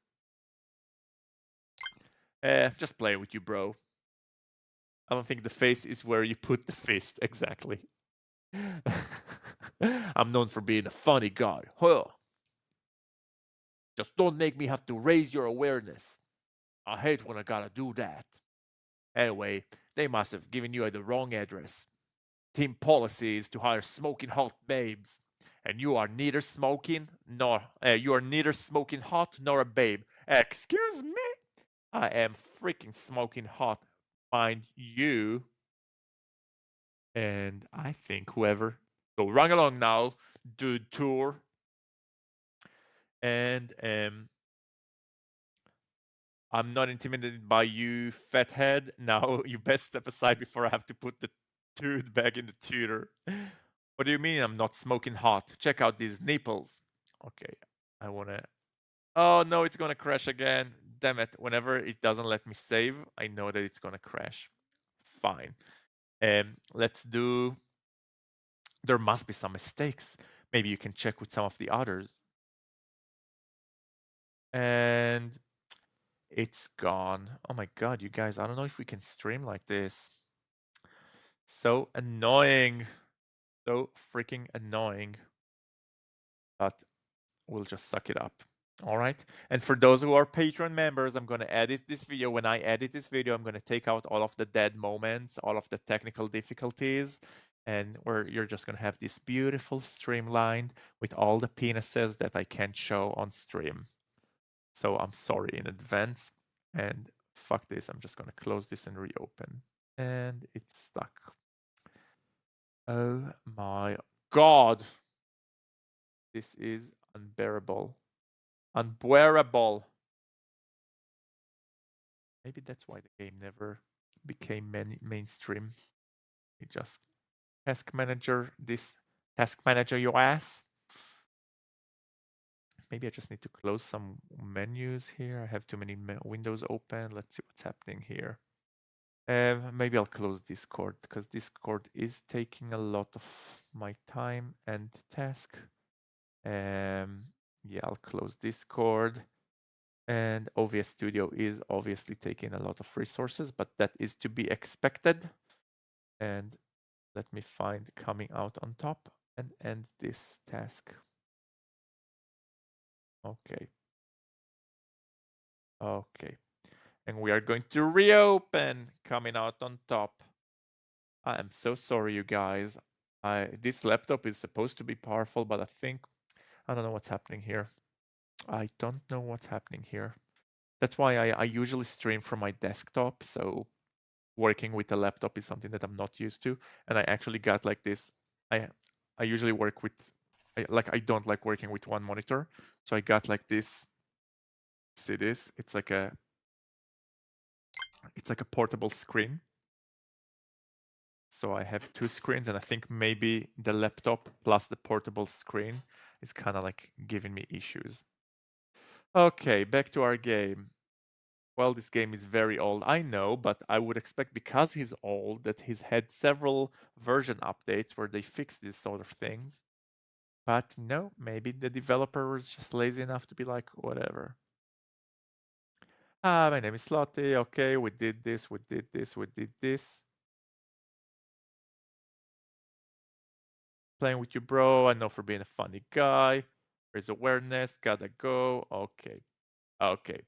Just playing with you, bro. I don't think the face is where you put the fist exactly. I'm known for being a funny guy. Huh. Just don't make me have to raise your awareness. I hate when I gotta do that. Anyway, they must have given you the wrong address. Team policy is to hire smoking hot babes, and you are neither smoking hot nor a babe. Excuse me? I am freaking smoking hot, mind you. And I think whoever. So run along now, dude tour. And I'm not intimidated by you, fathead. Now you best step aside before I have to put the dude back in the tutor. What do you mean I'm not smoking hot? Check out these nipples. Okay, I wanna. Oh no, it's gonna crash again. Damn it. Whenever it doesn't let me save, I know that it's gonna crash. Fine. Let's do. There must be some mistakes. Maybe you can check with some of the others. And it's gone. Oh my god, you guys, I don't know if we can stream like this. So annoying. So freaking annoying. But we'll just suck it up. All right. And for those who are Patreon members, I'm going to edit this video. When I edit this video, I'm going to take out all of the dead moments, all of the technical difficulties, and where you're just going to have this beautiful streamlined with all the penises that I can't show on stream. So I'm sorry in advance. And fuck this. I'm just going to close this and reopen. And it's stuck. Oh my god. This is unbearable. Unbearable. Maybe that's why the game never became mainstream. You just task manager this task manager your ass. Maybe I just need to close some menus here. I have too many windows open. Let's see what's happening here. Maybe I'll close Discord because Discord is taking a lot of my time and task. Yeah, I'll close Discord. And OBS Studio is obviously taking a lot of resources, but that is to be expected. And let me find coming out on top and end this task. Okay. Okay. And we are going to reopen coming out on top. I am so sorry, you guys. This laptop is supposed to be powerful, but I don't know what's happening here. I don't know what's happening here. That's why I usually stream from my desktop. So working with a laptop is something that I'm not used to. And I actually got like this. I usually work with I don't like working with one monitor. So I got like this. See this? It's like a portable screen. So I have two screens, and I think maybe the laptop plus the portable screen is kind of like giving me issues. Okay, back to our game. Well, this game is very old, I know, but I would expect because he's old that he's had several version updates where they fix these sort of things. But no, maybe the developer was just lazy enough to be like, whatever. My name is Slotty. Okay, we did this, we did this, we did this. Playing with you, bro. I know for being a funny guy. There's awareness. Gotta go. Okay. Okay.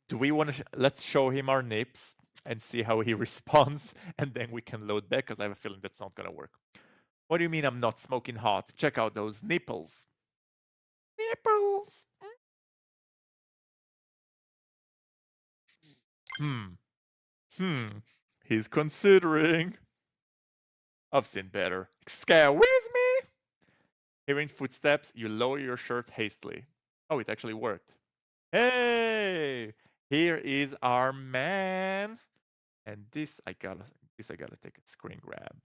Do we want to? Let's show him our nips and see how he responds, and then we can load back. Because I have a feeling that's not gonna work. What do you mean I'm not smoking hot? Check out those nipples. Nipples. He's considering. I've seen better. Scare with me. Hearing footsteps, you lower your shirt hastily. Oh, it actually worked. Hey, here is our man. And this I gotta take a screen grab.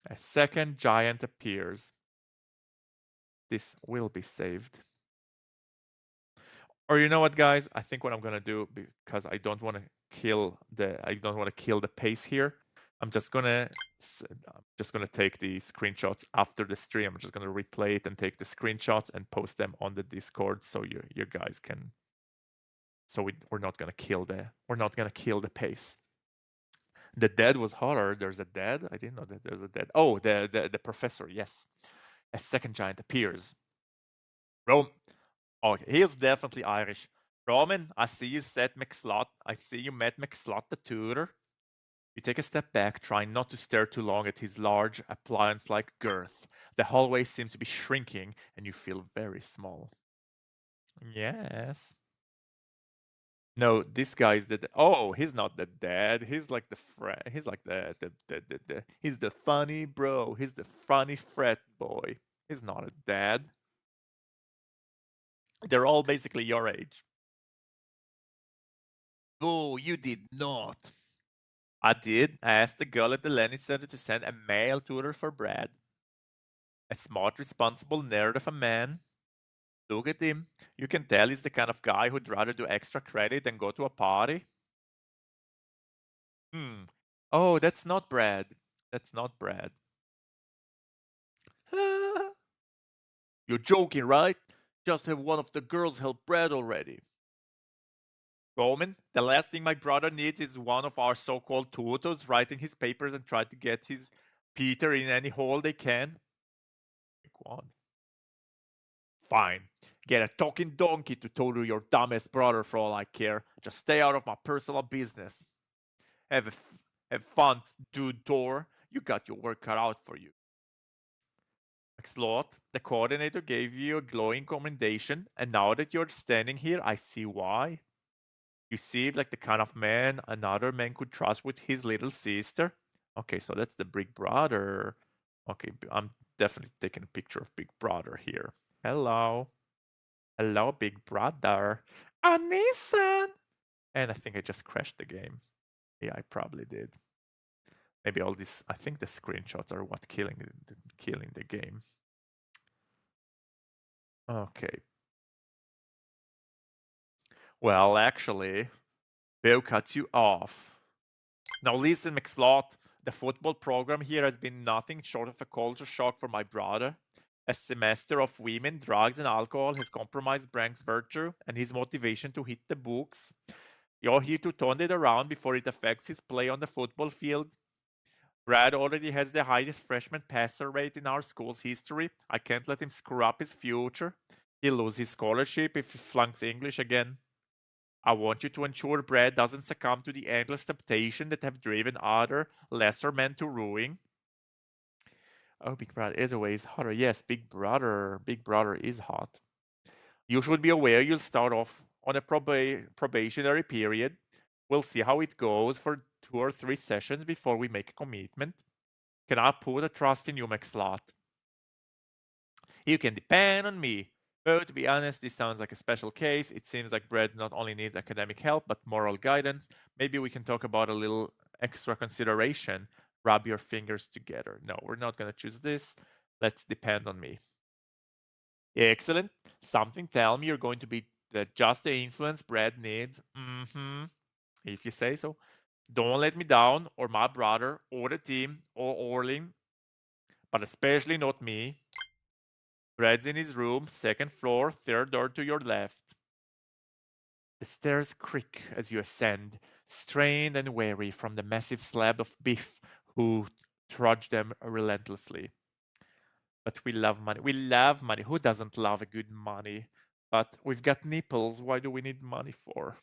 A second giant appears. This will be saved. Or you know what, guys? I think what I'm gonna do, because I don't want to kill the pace here. I'm just gonna take the screenshots after the stream. I'm just gonna replay it and take the screenshots and post them on the Discord so you guys can. So we're not gonna kill the pace. The dead was hotter. There's a dead. I didn't know that there's a dead. Oh, the professor. Yes, a second giant appears. Rome. Oh, he's definitely Irish. Roman, I see you met McSlot the tutor. You take a step back, trying not to stare too long at his large, appliance-like girth. The hallway seems to be shrinking, and you feel very small. Yes. No, this guy is the. Oh, he's not the dad. He's like the friend. He's like the. He's the funny bro. He's the funny frat boy. He's not a dad. They're all basically your age. Oh, you did not. I did. I asked the girl at the Learning Center to send a male tutor for Brad. A smart, responsible nerd of a man. Look at him. You can tell he's the kind of guy who'd rather do extra credit than go to a party. Hmm. Oh, that's not Brad. That's not Brad. You're joking, right? Just have one of the girls help Brad already. Roman, the last thing my brother needs is one of our so-called tutors writing his papers and trying to get his Peter in any hole they can. Go on. Fine. Get a talking donkey to tutor your dumbest brother for all I care. Just stay out of my personal business. Have fun, dude Thor. You got your work cut out for you. Slot, the coordinator gave you a glowing commendation, and now that you're standing here, I see why. You seem like the kind of man another man could trust with his little sister. Okay, so that's the big brother. Okay, I'm definitely taking a picture of big brother here. Hello. Hello, big brother. Nissan! And I think I just crashed the game. Yeah, I probably did. Maybe all these, I think the screenshots are what killing the game. Okay. Well, actually, Bill cuts you off. Now listen, McSlot, the football program here has been nothing short of a culture shock for my brother. A semester of women, drugs, and alcohol has compromised Brank's virtue and his motivation to hit the books. You're here to turn it around before it affects his play on the football field. Brad already has the highest freshman passer rate in our school's history. I can't let him screw up his future. He'll lose his scholarship if he flunks English again. I want you to ensure Brad doesn't succumb to the endless temptation that have driven other, lesser men to ruin. Oh, Big Brother is always hotter. Yes, Big Brother is hot. You should be aware you'll start off on a probationary period. We'll see how it goes for 2 or 3 sessions before we make a commitment. Can I put a trust in you, McSlot? You can depend on me. But to be honest, this sounds like a special case. It seems like Brad not only needs academic help, but moral guidance. Maybe we can talk about a little extra consideration. Rub your fingers together. No, we're not going to choose this. Let's depend on me. Excellent. Something tell me you're going to be just the influence Brad needs. If you say so. Don't let me down, or my brother, or the team, or Orling, but especially not me. Brad's in his room, second floor, third door to your left. The stairs creak as you ascend, strained and weary from the massive slab of beef who trudge them relentlessly. But we love money. We love money. Who doesn't love a good money? But we've got nipples. Why do we need money for?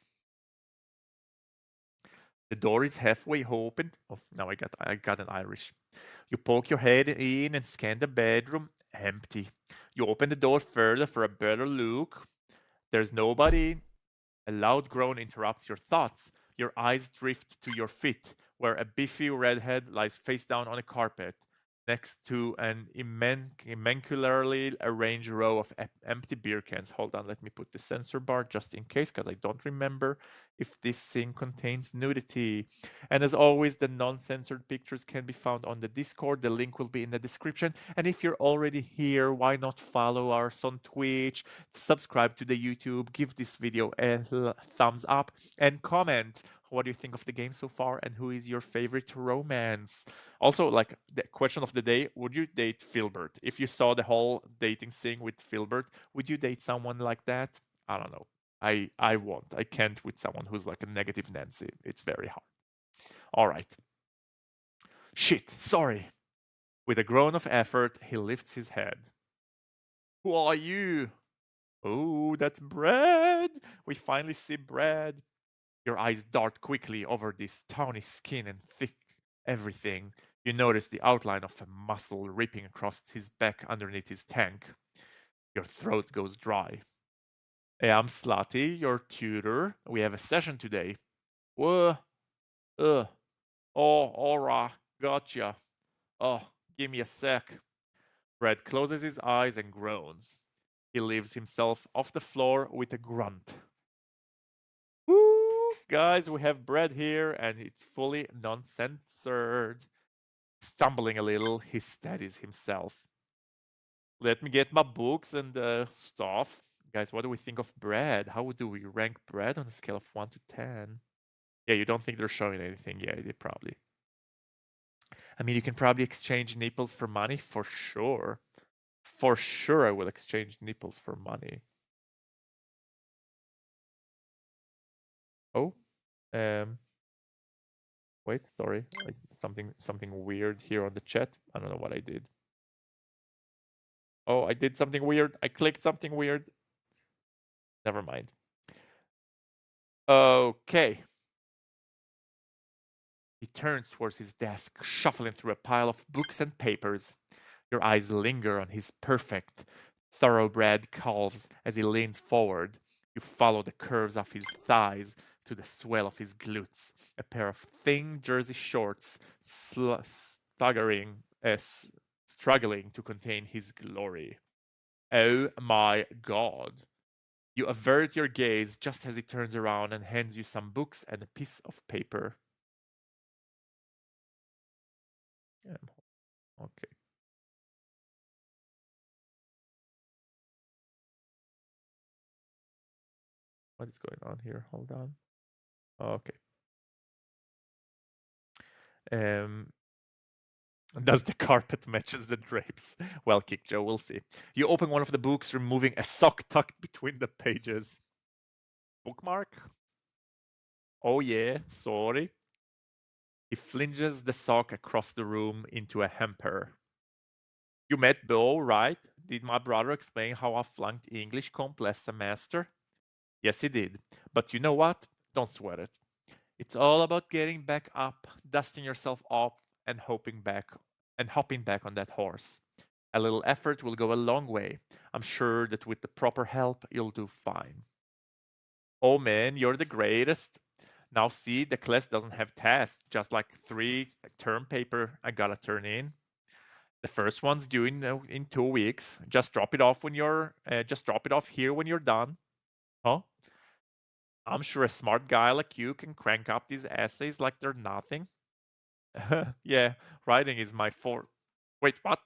The door is halfway opened. Oh, now I got an Irish. You poke your head in and scan the bedroom. Empty. You open the door further for a better look. There's nobody. A loud groan interrupts your thoughts. Your eyes drift to your feet, where a beefy redhead lies face down on a carpet, next to an immaculately arranged row of empty beer cans. Hold on, let me put the censor bar just in case, because I don't remember if this thing contains nudity. And as always, the non-censored pictures can be found on the Discord. The link will be in the description. And if you're already here, why not follow us on Twitch, subscribe to the YouTube, give this video a thumbs up, and comment what do you think of the game so far, and who is your favorite romance? Also, like the question of the day, would you date Filbert? If you saw the whole dating thing with Filbert, would you date someone like that? I don't know. I won't. I can't with someone who's like a negative Nancy. It's very hard. All right. Shit, sorry. With a groan of effort, he lifts his head. Who are you? Oh, that's Brad. We finally see Brad. Your eyes dart quickly over this tawny skin and thick everything. You notice the outline of a muscle ripping across his back underneath his tank. Your throat goes dry. Hey, I'm Slotty, your tutor. We have a session today. Whoa, oh, alright, gotcha. Oh, give me a sec. Brad closes his eyes and groans. He lifts himself off the floor with a grunt. Woo! Guys, we have Brad here and it's fully non-censored. Stumbling a little, he steadies himself. Let me get my books and stuff. Guys, what do we think of Brad? How do we rank Brad on a scale of 1 to 10? Yeah, you don't think they're showing anything? Yeah, they probably. I mean, you can probably exchange nipples for money for sure. For sure, I will exchange nipples for money. Oh, wait, sorry, something weird here on the chat. I don't know what I did. Oh, I did something weird. I clicked something weird. Never mind. Okay. He turns towards his desk, shuffling through a pile of books and papers. Your eyes linger on his perfect, thoroughbred calves as he leans forward. You follow the curves of his thighs to the swell of his glutes. A pair of thin jersey shorts struggling to contain his glory. Oh my god. You avert your gaze just as he turns around and hands you some books and a piece of paper. Okay. What is going on here? Hold on. Okay. Does the carpet matches the drapes? Well, Kick Joe, we'll see. You open one of the books, removing a sock tucked between the pages. Bookmark? Oh yeah, sorry. He flinges the sock across the room into a hamper. You met Bo, right? Did my brother explain how I flunked English comp last semester? Yes, he did. But you know what? Don't sweat it. It's all about getting back up, dusting yourself off, and hopping back on that horse. A little effort will go a long way. I'm sure that with the proper help, you'll do fine. Oh man, you're the greatest. Now see, the class doesn't have tests, just like 3 term paper I gotta turn in. The first one's due in 2 weeks. Just drop it off here when you're done. Huh? I'm sure a smart guy like you can crank up these essays like they're nothing. Yeah, writing is my forte. Wait, what?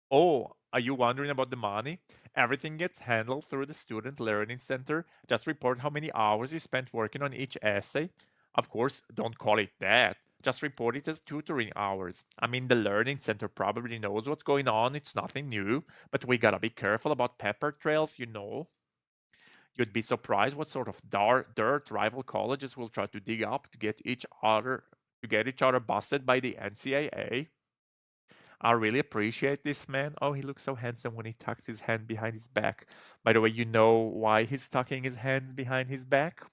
Oh, are you wondering about the money? Everything gets handled through the Student Learning Center. Just report how many hours you spent working on each essay. Of course, don't call it that. Just report it as tutoring hours. I mean, the Learning Center probably knows what's going on. It's nothing new. But we gotta be careful about pepper trails, you know. You'd be surprised what sort of dirt rival colleges will try to dig up to get each other busted by the NCAA. I really appreciate this man. Oh, he looks so handsome when he tucks his hand behind his back. By the way, you know why he's tucking his hands behind his back?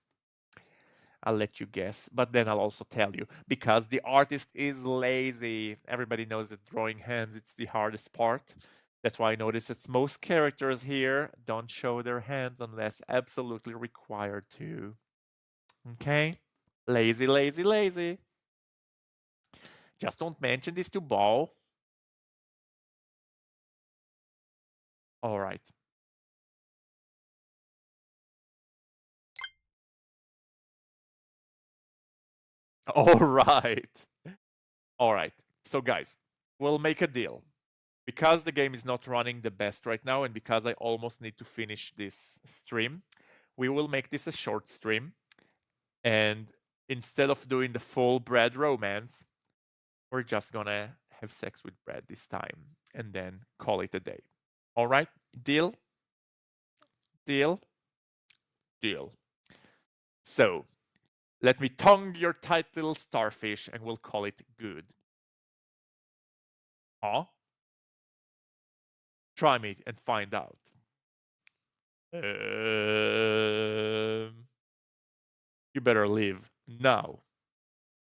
I'll let you guess, but then I'll also tell you. Because the artist is lazy. Everybody knows that drawing hands it's the hardest part. That's why I notice that most characters here don't show their hands unless absolutely required to. Okay? Lazy, lazy, lazy. Just don't mention this to Bo. All right. All right. All right. So, guys, we'll make a deal. Because the game is not running the best right now, and because I almost need to finish this stream, we will make this a short stream. And instead of doing the full Brad romance, we're just gonna have sex with Brad this time and then call it a day. All right? Deal? Deal? Deal. So, let me tongue your tight little starfish and we'll call it good. Huh? Try me and find out. You better leave now.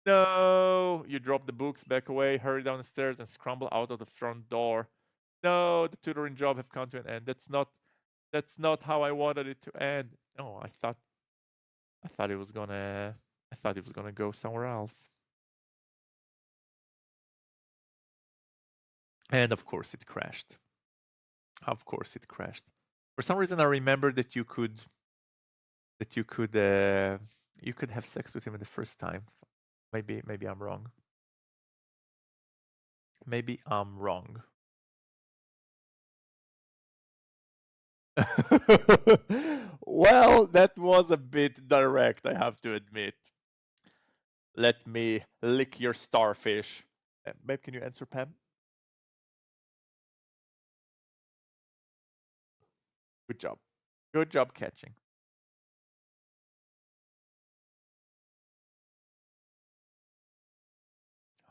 No! You drop the books, back away, hurry down the stairs, and scramble out of the front door. No, the tutoring job have come to an end. That's not how I wanted it to end. Oh, I thought it was gonna go somewhere else. And of course it crashed. Of course it crashed. For some reason I remember that that you could have sex with him in the first time. Maybe I'm wrong. Maybe I'm wrong. Well, that was a bit direct, I have to admit. Let me lick your starfish. Babe, can you answer Pam? Good job. Good job catching.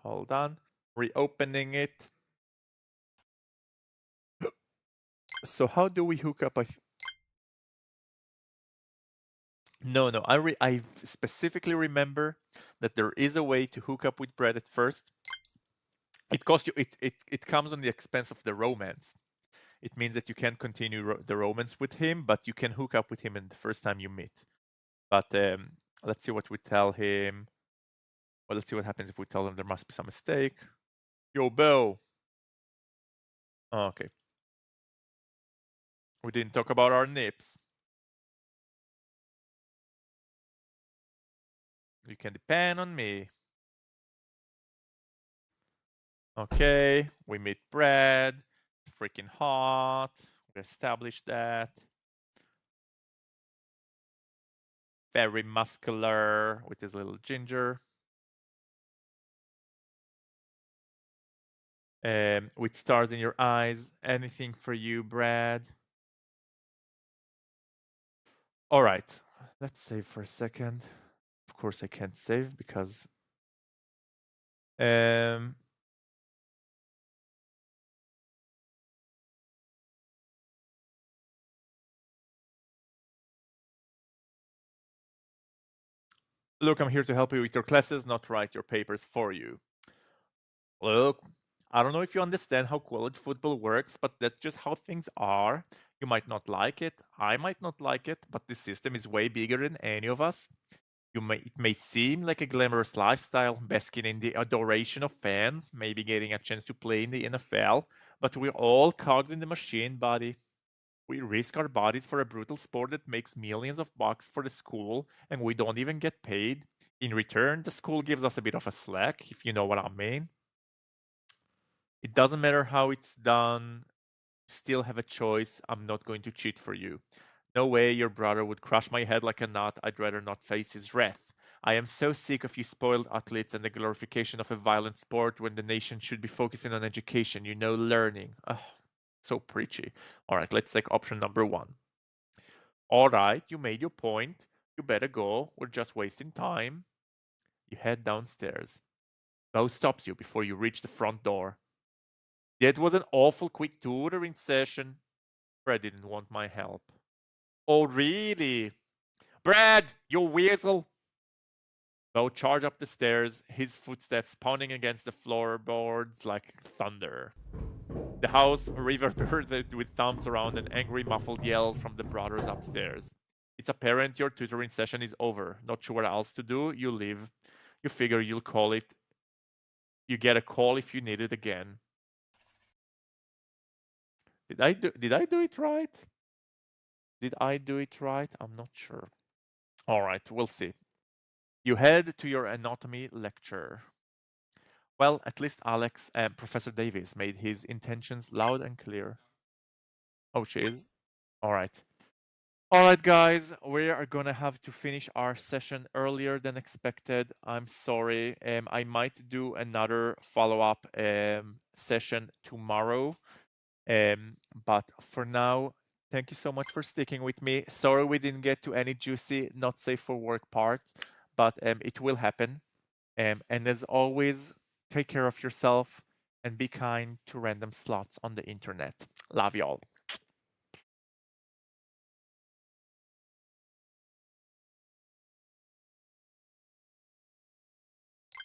Hold on. Reopening it. So how do we hook up? No. I specifically remember that there is a way to hook up with Brad at first. It costs you. It comes on the expense of the romance. It means that you can't continue the romance with him, but you can hook up with him in the first time you meet. But let's see what we tell him. Well, let's see what happens if we tell him there must be some mistake. Yo, Bill. Oh, okay. We didn't talk about our nips. You can depend on me. Okay, we meet Brad. Freaking hot. We established that. Very muscular with his little ginger. With stars in your eyes. Anything for you, Brad? All right, let's save for a second. Of course, I can't save because look, I'm here to help you with your classes, not write your papers for you. Look, I don't know if you understand how college football works, but that's just how things are. You might not like it, I might not like it, but the system is way bigger than any of us. It may seem like a glamorous lifestyle, basking in the adoration of fans, maybe getting a chance to play in the NFL, but we're all cogs in the machine, buddy. We risk our bodies for a brutal sport that makes millions of bucks for the school, and we don't even get paid. In return, the school gives us a bit of a slack, if you know what I mean. It doesn't matter how it's done, still have a choice. I'm not going to cheat for you. No way your brother would crush my head like a nut. I'd rather not face his wrath. I am so sick of you spoiled athletes and the glorification of a violent sport when the nation should be focusing on education, learning. Ugh, so preachy. All right, let's take option number one. All right, you made your point. You better go. We're just wasting time. You head downstairs. Bo stops you before you reach the front door. That was an awful quick tutoring session. Brad didn't want my help. Oh, really? Brad, you weasel! Bo charged up the stairs, his footsteps pounding against the floorboards like thunder. The house reverberated with thumps around and angry, muffled yells from the brothers upstairs. It's apparent your tutoring session is over. Not sure what else to do, you leave. You figure you'll call it. You get a call if you need it again. Did I do it right? Did I do it right? I'm not sure. All right, we'll see. You head to your anatomy lecture. Well, at least Alex and Professor Davis made his intentions loud and clear. Oh, she is? All right. All right, guys, we are gonna have to finish our session earlier than expected. I'm sorry. I might do another follow-up session tomorrow. But for now, thank you so much for sticking with me. Sorry we didn't get to any juicy, not safe for work parts, but it will happen. And as always, take care of yourself and be kind to random slots on the internet. Love y'all.